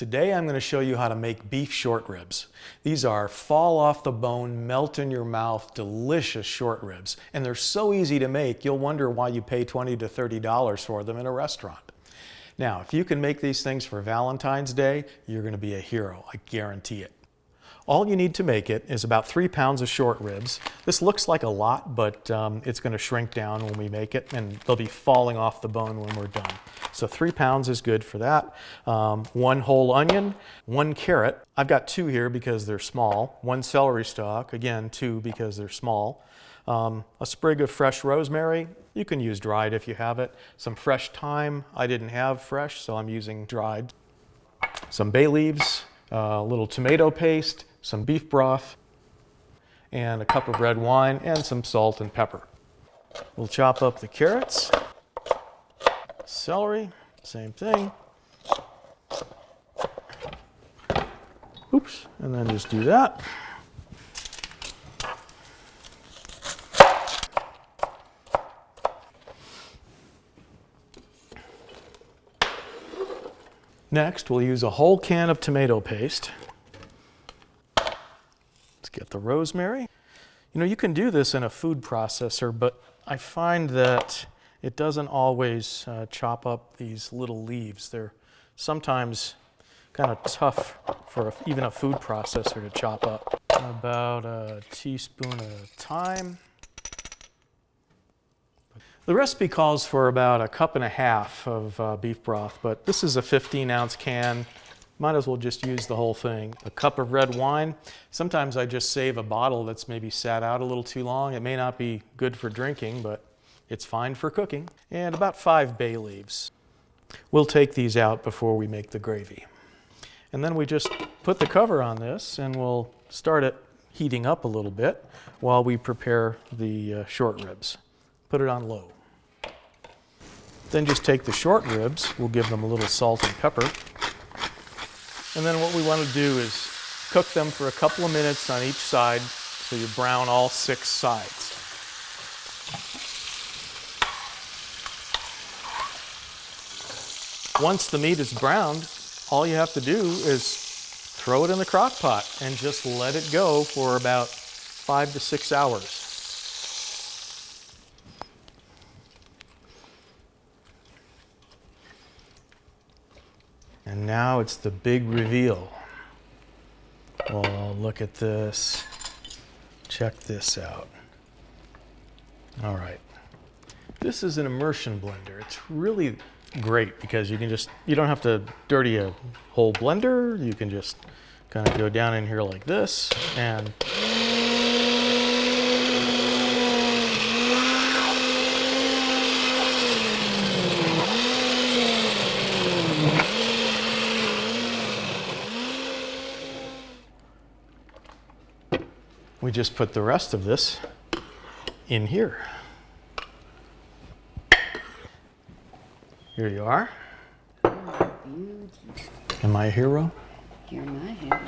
Today I'm going to show you how to make beef short ribs. These are fall off the bone, melt in your mouth, delicious short ribs. And they're so easy to make, you'll wonder why you pay $20 to $30 for them in a restaurant. Now, if you can make these things for Valentine's Day, you're going to be a hero, I guarantee it. All you need to make it is about 3 pounds of short ribs. This looks like a lot, but it's going to shrink down when we make it, and they'll be falling off the bone when we're done. So 3 pounds is good for that. 1 whole onion, 1 carrot. I've got 2 here because they're small. 1 celery stalk, again 2 because they're small. A sprig of fresh rosemary. You can use dried if you have it. Some fresh thyme. I didn't have fresh, so I'm using dried. Some bay leaves, a little tomato paste, some beef broth, and a cup of red wine, and some salt and pepper. We'll chop up the carrots, celery, same thing. Oops, and then just do that. Next, we'll use a whole can of tomato paste. Get the rosemary. You know, you can do this in a food processor, but I find that it doesn't always chop up these little leaves. They're sometimes kind of tough for even a food processor to chop up. About a teaspoon of thyme. The recipe calls for about 1.5 cups of beef broth, but this is a 15-ounce can. Might as well just use the whole thing. A cup of red wine. Sometimes I just save a bottle that's maybe sat out a little too long. It may not be good for drinking, but it's fine for cooking. And about 5 bay leaves. We'll take these out before we make the gravy. And then we just put the cover on this and we'll start it heating up a little bit while we prepare the short ribs. Put it on low. Then just take the short ribs. We'll give them a little salt and pepper. And then what we want to do is cook them for a couple of minutes on each side so you brown all 6 sides. Once the meat is browned, all you have to do is throw it in the crock pot and just let it go for about 5 to 6 hours. And now it's the big reveal. Oh, look at this. Check this out. All right. This is an immersion blender. It's really great because you don't have to dirty a whole blender. You can just kind of go down in here like this and we just put the rest of this in here. Here you are. Oh, beautiful. Am I a hero? You're my hero.